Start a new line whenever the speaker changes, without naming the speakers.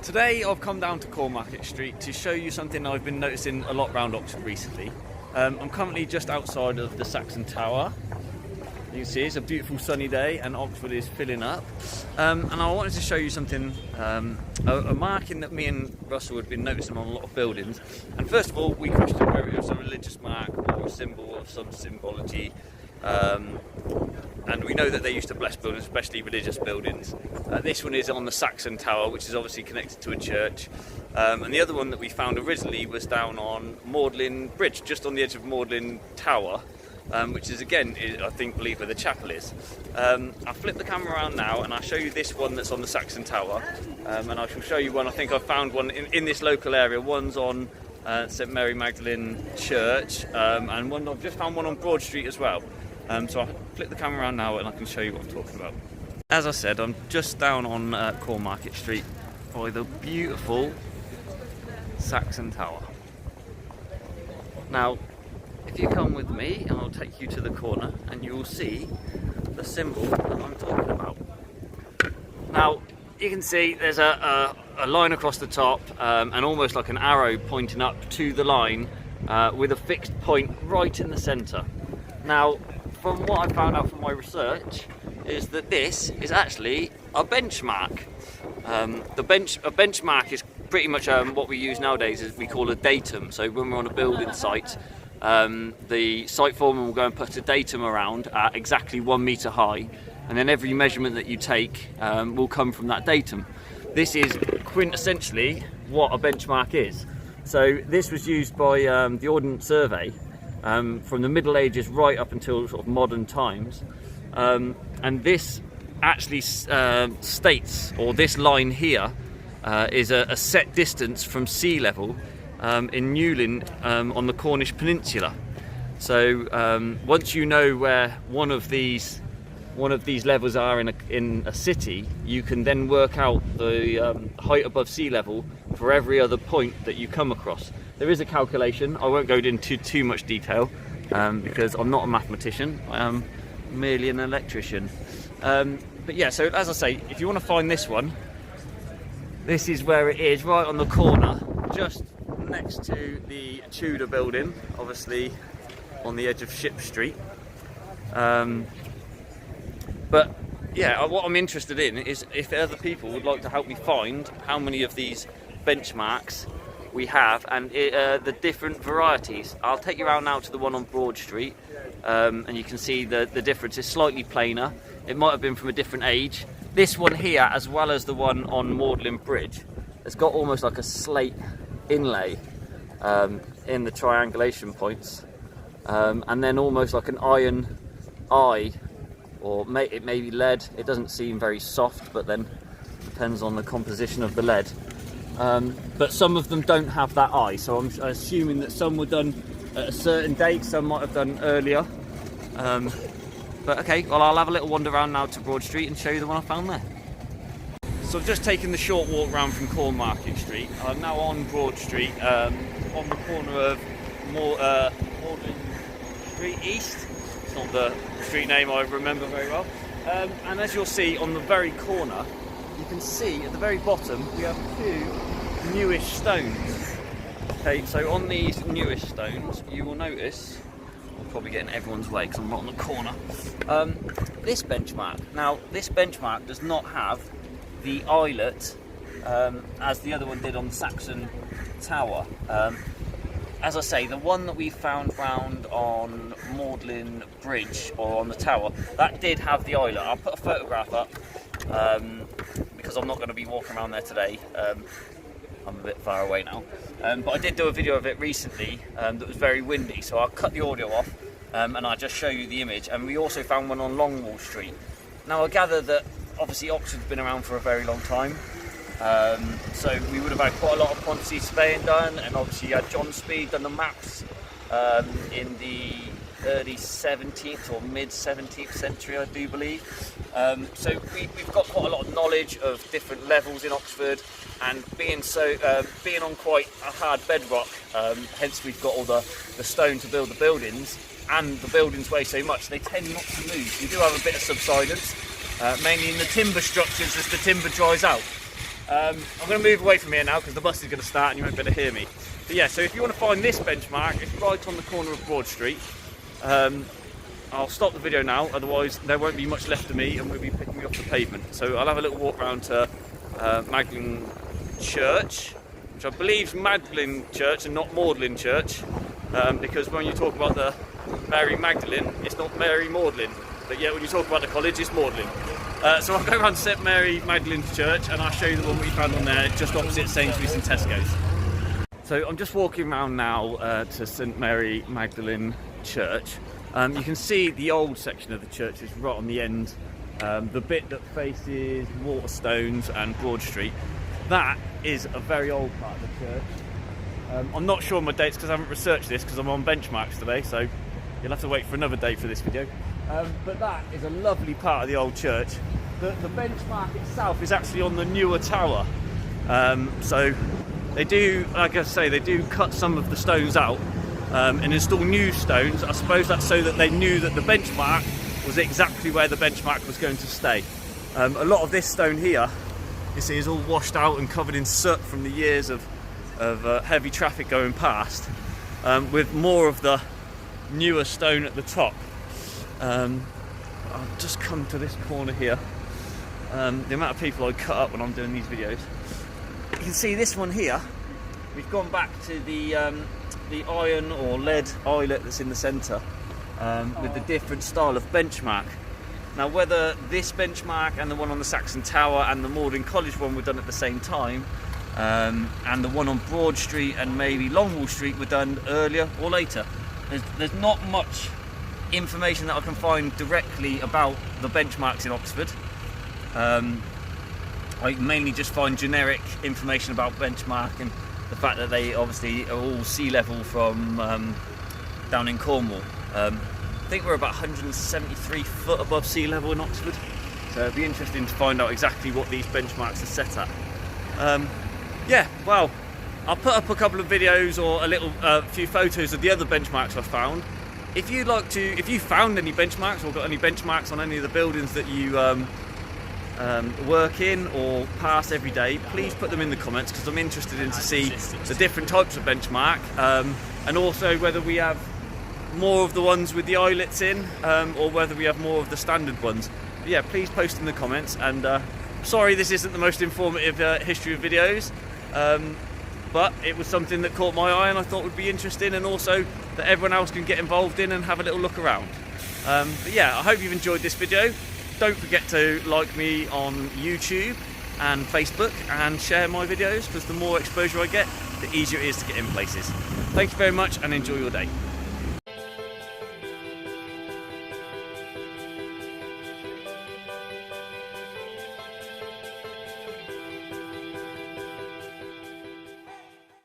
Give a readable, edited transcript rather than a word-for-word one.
Today I've come down to Cornmarket Street to show you something I've been noticing a lot around Oxford recently. I'm currently just outside of the Saxon Tower. You can see it's a beautiful sunny day and Oxford is filling up. And I wanted to show you something, a marking that me and Russell had been noticing on a lot of buildings. And first of all, we questioned whether it was a religious mark or a symbol of some symbology. And we know that they used to bless buildings, especially religious buildings. This one is on the Saxon Tower, which is obviously connected to a church. And the other one that we found originally was down on Magdalen Bridge, just on the edge of Magdalen Tower, which is again, I believe where the chapel is. I'll flip the camera around now and I'll show you this one that's on the Saxon Tower. And I shall show you one, I think I found one in this local area. One's on St Mary Magdalene Church, and I've just found one on Broad Street as well. So I'll flip the camera around now and I can show you what I'm talking about. As I said, I'm just down on Cornmarket Street by the beautiful Saxon Tower. Now, if you come with me, I'll take you to the corner and you will see the symbol that I'm talking about. Now, you can see there's a line across the top and almost like an arrow pointing up to the line with a fixed point right in the centre. Now, from what I found out from my research, is that this is actually a benchmark. A benchmark is pretty much what we use nowadays, is we call a datum. So when we're on a building site, the site foreman will go and put a datum around at exactly 1 metre high, and then every measurement that you take will come from that datum. This is quintessentially what a benchmark is. So this was used by the Ordnance Survey from the Middle Ages right up until sort of modern times, and this actually states, or this line here is a set distance from sea level in Newlyn on the Cornish Peninsula. So once you know where one of these levels are in a city, you can then work out the height above sea level for every other point that you come across. There is a calculation. I won't go into too much detail because I'm not a mathematician. I am merely an electrician. But yeah, so as I say, if you want to find this one, this is where it is, right on the corner, just next to the Tudor building, obviously on the edge of Ship Street. But yeah, what I'm interested in is if other people would like to help me find how many of these benchmarks we have and the different varieties. I'll take you around now to the one on Broad Street, and you can see the difference is slightly plainer. It might have been from a different age. This one here, as well as the one on Magdalen Bridge, has got almost like a slate inlay in the triangulation points, and then almost like an iron eye, or it may be lead. It doesn't seem very soft, but then depends on the composition of the lead. But some of them don't have that eye, so I'm assuming that some were done at a certain date, some might have done earlier. But okay, well, I'll have a little wander around now to Broad Street and show you the one I found there. So I've just taken the short walk round from Cornmarket Street. I'm now on Broad Street, on the corner of Magdalen Street East. It's not the street name I remember very well. And as you'll see on the very corner, you can see at the very bottom we have two newish stones. Okay, so on these newish stones you will notice, I'll probably get in everyone's way because I'm not on the corner, this benchmark. Now this benchmark does not have the eyelet as the other one did on the Saxon Tower. As I say, the one that we found round on Magdalen Bridge, or on the tower, that did have the eyelet. I'll put a photograph up because I'm not going to be walking around there today. I'm a bit far away now, but I did do a video of it recently that was very windy, so I'll cut the audio off and I'll just show you the image. And we also found one on Longwall Street. Now I gather that obviously Oxford's been around for a very long time, so we would have had quite a lot of quantity surveying done, and obviously you had John Speed done the maps in the early 17th or mid 17th century, I do believe. So we've got quite a lot of knowledge of different levels in Oxford, and being on quite a hard bedrock, hence we've got all the stone to build the buildings, and the buildings weigh so much they tend not to move. We do have a bit of subsidence, mainly in the timber structures as the timber dries out. I'm going to move away from here now because the bus is going to start and you won't be able to hear me. But yeah, so if you want to find this benchmark, it's right on the corner of Broad Street. I'll stop the video now, otherwise there won't be much left of me and we'll be picking me off the pavement. So I'll have a little walk round to Magdalen Church, which I believe is Magdalen Church and not Magdalen Church, because when you talk about the Mary Magdalene, it's not Mary Magdalene, but yeah, when you talk about the college, it's Magdalen. So I'll go around to St Mary Magdalene's Church and I'll show you the one we found on there, just opposite Sainsbury's and Tesco's. So I'm just walking around now to St Mary Magdalene Church. You can see the old section of the church is right on the end, the bit that faces Waterstones and Broad Street. That is a very old part of the church. I'm not sure on my dates because I haven't researched this because I'm on benchmarks today, so you'll have to wait for another day for this video. But that is a lovely part of the old church. The benchmark itself is actually on the newer tower. So they do, like I say, they do cut some of the stones out and install new stones. I suppose that's so that they knew that the benchmark was exactly where the benchmark was going to stay. A lot of this stone here, you see, is all washed out and covered in soot from the years of heavy traffic going past, with more of the newer stone at the top. I'll just come to this corner here. The amount of people I cut up when I'm doing these videos. You can see this one here. We've gone back to the iron or lead eyelet that's in the centre, with the different style of benchmark. Now, whether this benchmark and the one on the Saxon Tower and the Magdalen College one were done at the same time, and the one on Broad Street and maybe Longwall Street were done earlier or later, there's not much information that I can find directly about the benchmarks in Oxford. I mainly just find generic information about benchmark and the fact that they obviously are all sea level from down in Cornwall. I think we're about 173 foot above sea level in Oxford, so it'd be interesting to find out exactly what these benchmarks are set at. Yeah, well, I'll put up a couple of videos or a few photos of the other benchmarks I found. If you found any benchmarks or got any benchmarks on any of the buildings that you work in or pass every day, please put them in the comments because I'm interested in to see the different types of benchmark, and also whether we have more of the ones with the eyelets in, or whether we have more of the standard ones. But yeah, please post in the comments. And sorry this isn't the most informative history of videos, but it was something that caught my eye and I thought would be interesting, and also that everyone else can get involved in and have a little look around. But yeah, I hope you've enjoyed this video. Don't forget to like me on YouTube and Facebook and share my videos, because the more exposure I get, the easier it is to get in places. Thank you very much and enjoy your day.